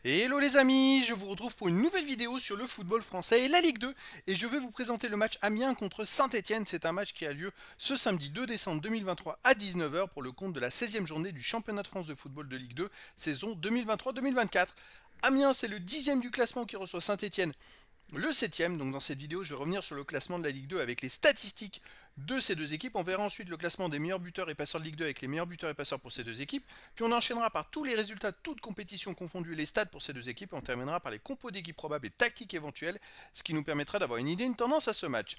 Hello les amis, je vous retrouve pour une nouvelle vidéo sur le football français et la Ligue 2 et je vais vous présenter le match Amiens contre Saint-Étienne. C'est un match qui a lieu ce samedi 2 décembre 2023 à 19 heures pour le compte de la 16e journée du championnat de France de football de Ligue 2 saison 2023-2024. Amiens, c'est le 10e du classement qui reçoit Saint-Étienne le septième. Donc dans cette vidéo, je vais revenir sur le classement de la Ligue 2 avec les statistiques de ces deux équipes. On verra ensuite le classement des meilleurs buteurs et passeurs de Ligue 2 avec les meilleurs buteurs et passeurs pour ces deux équipes. Puis on enchaînera par tous les résultats de toutes compétitions confondues et les stats pour ces deux équipes. On terminera par les compos d'équipes probables et tactiques éventuelles, ce qui nous permettra d'avoir une idée, une tendance à ce match.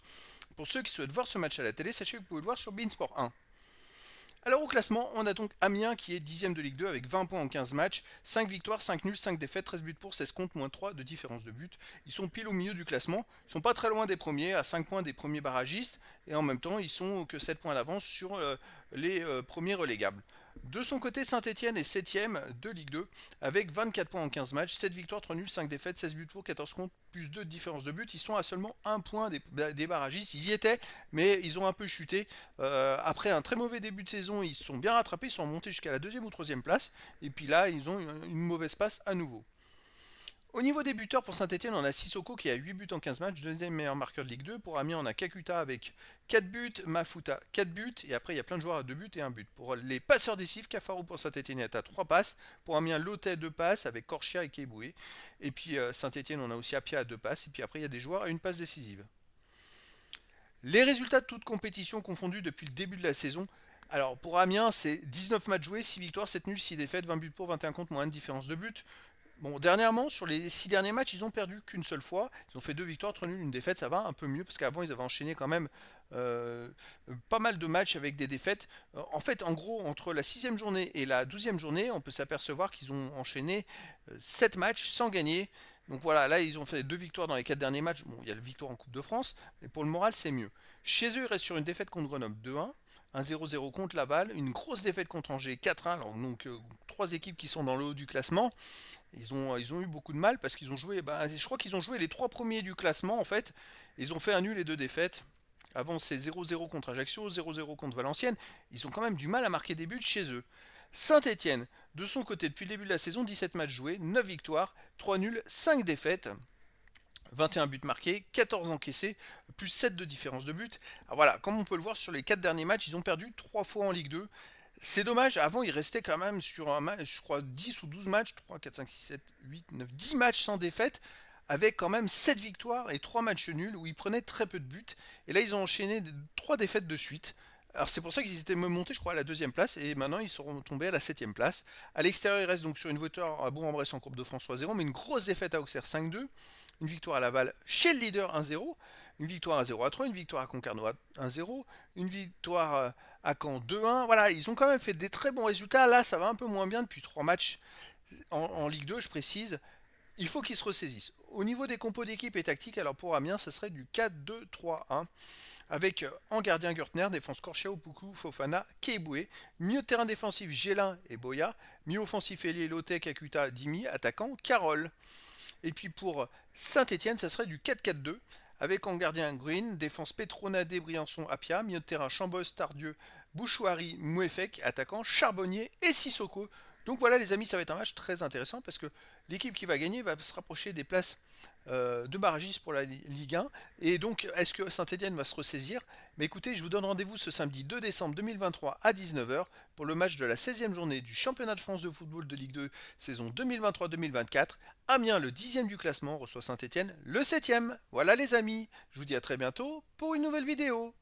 Pour ceux qui souhaitent voir ce match à la télé, sachez que vous pouvez le voir sur Beansport 1. Alors au classement, on a donc Amiens qui est 10ème de Ligue 2 avec 20 points en 15 matchs, 5 victoires, 5 nuls, 5 défaites, 13 buts pour, 16 contre, moins 3 de différence de but. Ils sont pile au milieu du classement, ils sont pas très loin des premiers, à 5 points des premiers barragistes, et en même temps ils sont que 7 points d'avance sur les premiers relégables. De son côté, Saint-Etienne est 7ème de Ligue 2 avec 24 points en 15 matchs, 7 victoires, 3 nuls, 5 défaites, 16 buts pour, 14 contre, plus 2 de différence de but. Ils sont à seulement 1 point des barragistes. Ils y étaient, mais ils ont un peu chuté. Après un très mauvais début de saison, ils se sont bien rattrapés, ils sont montés jusqu'à la deuxième ou troisième place. Et puis là, ils ont une mauvaise passe à nouveau. Au niveau des buteurs pour Saint-Etienne, on a Sissoko qui a 8 buts en 15 matchs, deuxième meilleur marqueur de Ligue 2. Pour Amiens, on a Kakuta avec 4 buts, Mafuta 4 buts, et après il y a plein de joueurs à 2 buts et 1 but. Pour les passeurs décisifs, Cafaro pour Saint-Etienne est à 3 passes. Pour Amiens, Lotet 2 passes avec Korchia et Keboué. Et puis Saint-Etienne, on a aussi Apia à 2 passes. Et puis après, il y a des joueurs à une passe décisive. Les résultats de toutes compétitions confondues depuis le début de la saison. Alors pour Amiens, c'est 19 matchs joués, 6 victoires, 7 nuls, 6 défaites, 20 buts pour, 21 contre, moins de différence de but. Bon, dernièrement, sur les 6 derniers matchs, ils ont perdu qu'une seule fois. Ils ont fait 2 victoires, 3 nuls, une défaite. Ça va un peu mieux parce qu'avant, ils avaient enchaîné quand même euh, pas mal de matchs avec des défaites. En fait, en gros, entre la 6e journée et la 12e journée, on peut s'apercevoir qu'ils ont enchaîné 7 matchs sans gagner. Donc voilà, là, ils ont fait 2 victoires dans les 4 derniers matchs. Bon, il y a la victoire en Coupe de France, mais pour le moral, c'est mieux. Chez eux, ils restent sur une défaite contre Grenoble 2-1. Un 0-0 contre Laval, une grosse défaite contre Angers 4-1, alors donc 3 équipes qui sont dans le haut du classement. Ils ont eu beaucoup de mal parce qu'ils ont joué, je crois qu'ils ont joué les 3 premiers du classement en fait. Ils ont fait un nul et 2 défaites. Avant c'est 0-0 contre Ajaccio, 0-0 contre Valenciennes. Ils ont quand même du mal à marquer des buts chez eux. Saint-Etienne, de son côté, depuis le début de la saison, 17 matchs joués, 9 victoires, 3 nuls, 5 défaites. 21 buts marqués, 14 encaissés, plus 7 de différence de but. Alors voilà, comme on peut le voir sur les 4 derniers matchs, ils ont perdu 3 fois en Ligue 2. C'est dommage, avant ils restaient quand même sur un match, je crois 10 ou 12 matchs, 3, 4, 5, 6, 7, 8, 9, 10 matchs sans défaite, avec quand même 7 victoires et 3 matchs nuls où ils prenaient très peu de buts. Et là ils ont enchaîné 3 défaites de suite. Alors c'est pour ça qu'ils étaient montés, je crois, à la deuxième place, et maintenant ils seront tombés à la septième place. À l'extérieur, ils restent donc sur une victoire à Bourg-en-Bresse en Coupe de France 3-0, mais une grosse défaite à Auxerre 5-2, une victoire à Laval chez le leader 1-0, une victoire à 0-3, une victoire à Concarneau 1-0, une victoire à Caen 2-1. Voilà, ils ont quand même fait des très bons résultats. Là, ça va un peu moins bien depuis 3 matchs en Ligue 2, je précise. Il faut qu'ils se ressaisissent. Au niveau des compos d'équipe et tactique, alors pour Amiens, ça serait du 4-2-3-1 avec en gardien Gürtner, défense Korchia, Opoku, Fofana, Keiboué, milieu de terrain défensif Gélin et Boya, milieu offensif ailier Lotek, Akuta, Dimi, attaquant Carole. Et puis pour Saint-Etienne, ça serait du 4-4-2 avec en gardien Green, défense Petronadé, Briançon, Apia, milieu de terrain Chambos, Tardieu, Bouchouari, Mouefek, attaquant Charbonnier et Sissoko. Donc voilà les amis, ça va être un match très intéressant parce que l'équipe qui va gagner va se rapprocher des places de barragistes pour la Ligue 1. Et donc est-ce que Saint-Etienne va se ressaisir? Mais écoutez, je vous donne rendez-vous ce samedi 2 décembre 2023 à 19 heures pour le match de la 16e journée du championnat de France de football de Ligue 2 saison 2023-2024. Amiens, le 10e du classement, reçoit Saint-Etienne, le 7e. Voilà les amis, je vous dis à très bientôt pour une nouvelle vidéo.